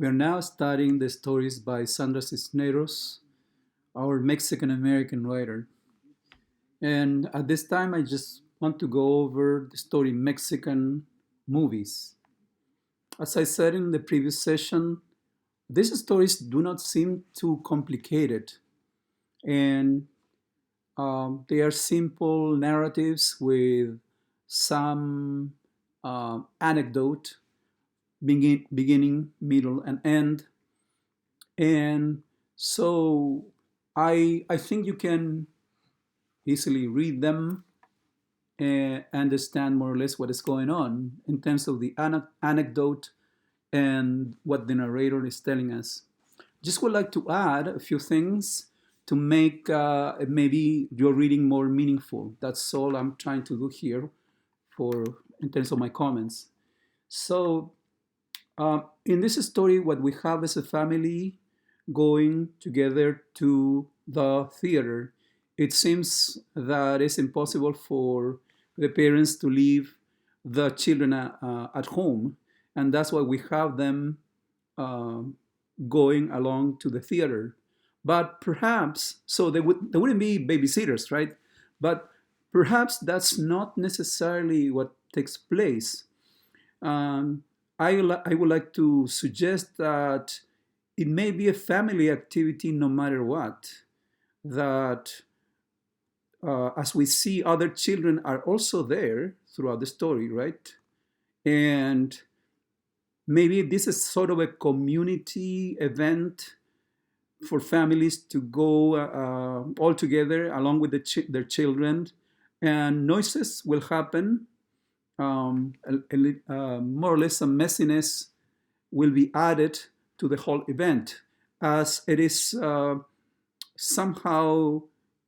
We are now studying the stories by Sandra Cisneros, our Mexican American writer. And at this time, I just want to go over the story Mexican movies. As I said in the previous session, these stories do not seem too complicated, and they are simple narratives with some anecdote, beginning, middle, and end. And so I think you can easily read them and understand more or less what is going on in terms of the anecdote and what the narrator is telling us. Just would like to add a few things to make maybe your reading more meaningful. That's all I'm trying to do here for in terms of my comments. So in this story, what we have is a family going together to the theater. It seems that it's impossible for the parents to leave the children at home, and that's why we have them uh, going along to the theater. But perhaps, so there wouldn't be babysitters, right? But perhaps that's not necessarily what takes place. Um, I would like to suggest that it may be a family activity no matter what. That as we see, other children are also there throughout the story, right? And maybe this is sort of a community event for families to go all together along with their children, and noises will happen. More or less, some messiness will be added to the whole event, as it is somehow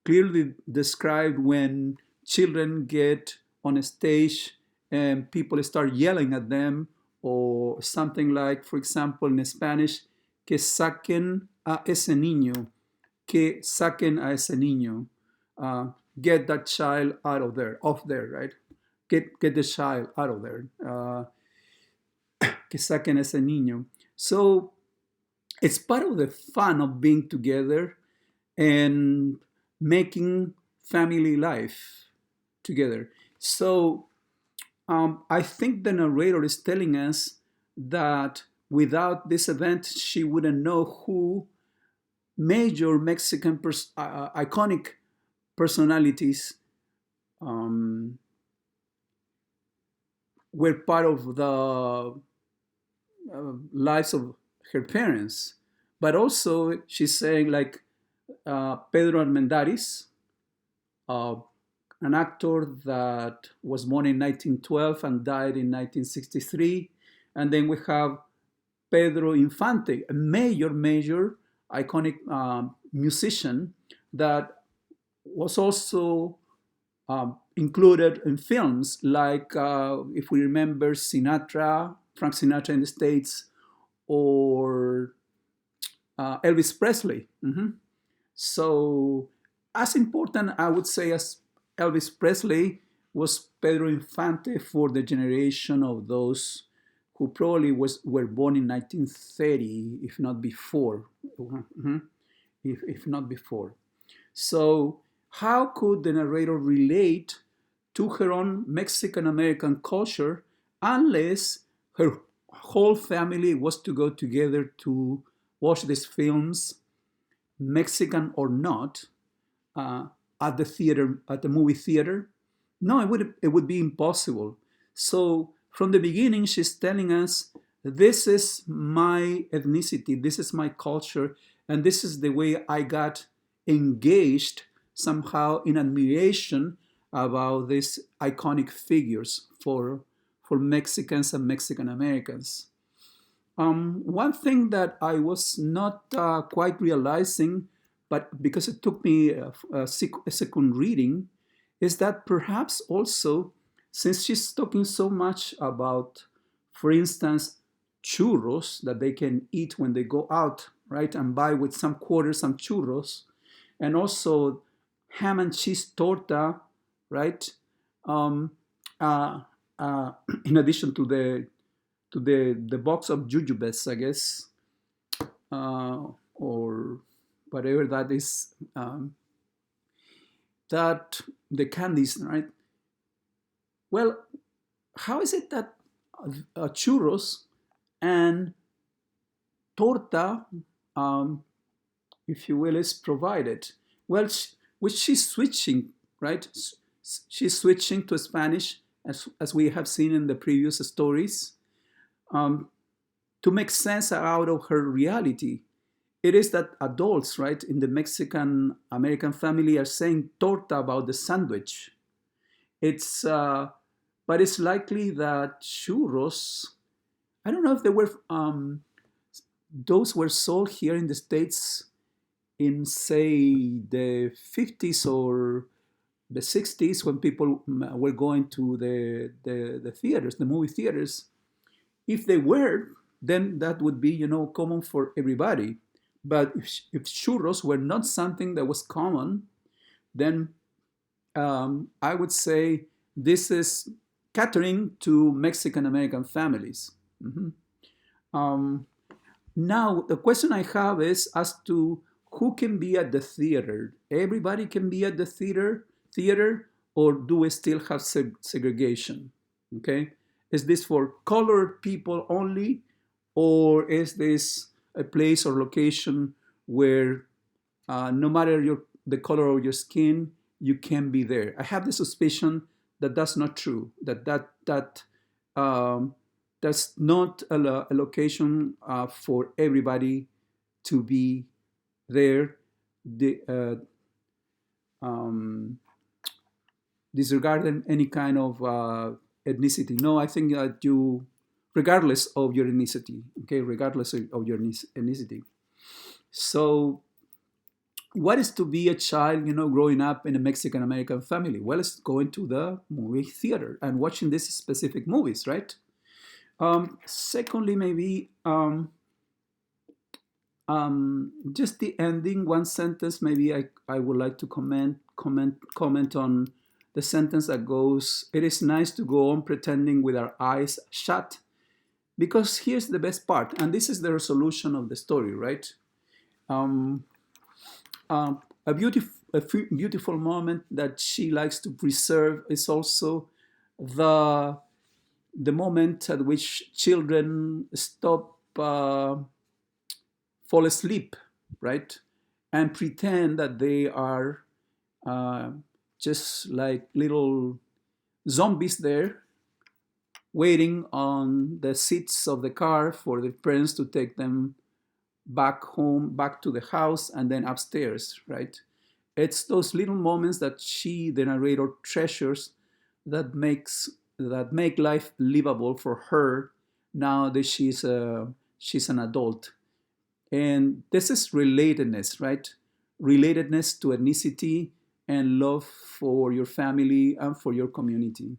clearly described when children get on a stage and people start yelling at them, or something like, for example, in Spanish, que saquen a ese niño, que saquen a ese niño. Get that child out of there, off there, right? Get the child out of there. Que saquen a ese niño. So it's part of the fun of being together and making family life together. So I think the narrator is telling us that without this event, she wouldn't know who major Mexican iconic personalities um, were part of the lives of her parents. But also, she's saying like Pedro Armendáriz, uh, an actor that was born in 1912 and died in 1963. And then we have Pedro Infante, a major iconic musician that was also included in films like, if we remember, Frank Sinatra in the States, or Elvis Presley. So, as important, I would say, as Elvis Presley was Pedro Infante for the generation of those who probably were born in 1930, if not before. If not before. So, how could the narrator relate to her own Mexican American culture unless her whole family was to go together to watch these films, Mexican or not, uh, at the theater, at the movie theater? No, it would be impossible. So from the beginning, she's telling us, this is my ethnicity, this is my culture, and this is the way I got engaged somehow in admiration about these iconic figures for Mexicans and Mexican Americans. One thing that I was not quite realizing, but because it took me a second reading, is that perhaps also, since she's talking so much about, for instance, churros that they can eat when they go out, right, and buy with some quarters some churros, and also ham and cheese torta, right? Um, uh, uh, in addition to the box of jujubes, I guess. or whatever that is, that the candies, right? Well, how is it that churros and torta, um, if you will, is provided? Well, which she's switching, right? She's switching to Spanish, as we have seen in the previous stories, um, to make sense out of her reality. It is that adults, right, in the Mexican American family are saying torta about the sandwich. It's, but it's likely that churros, I don't know if they were, those were sold here in the States in, say, the 50s or the 60s when people were going to the theaters, the movie theaters. If they were, then that would be, common for everybody. But if churros were not something that was common, then I would say this is catering to Mexican American families. Mhm. Um, Now, the question I have is as to who can be at the theater. Everybody can be at the theater, or do we still have segregation? Okay, is this for colored people only, or is this a place or location where no matter the color of your skin, you can be there? I have the suspicion that that's not true. Um, that's not a location for everybody to be there, the, um, disregarding any kind of ethnicity. No, I think that you, regardless of your ethnicity, okay, regardless of your ethnicity. So, what is to be a child, growing up in a Mexican American family? Well, it's going to the movie theater and watching these specific movies, right? Secondly, maybe just the ending, one sentence. Maybe I would like to comment on the sentence that goes, "It is nice to go on pretending with our eyes shut," because here's the best part, and this is the resolution of the story, right? Um, a beautiful moment that she likes to preserve is also the the moment at which children stop, fall asleep, right, and pretend that they are uh, just like little zombies there, waiting on the seats of the car for the parents to take them back home, back to the house, and then upstairs, right? It's those little moments that she, the narrator, treasures that make life livable for her now that she's an adult. And this is relatedness, right? Relatedness to ethnicity and love for your family and for your community.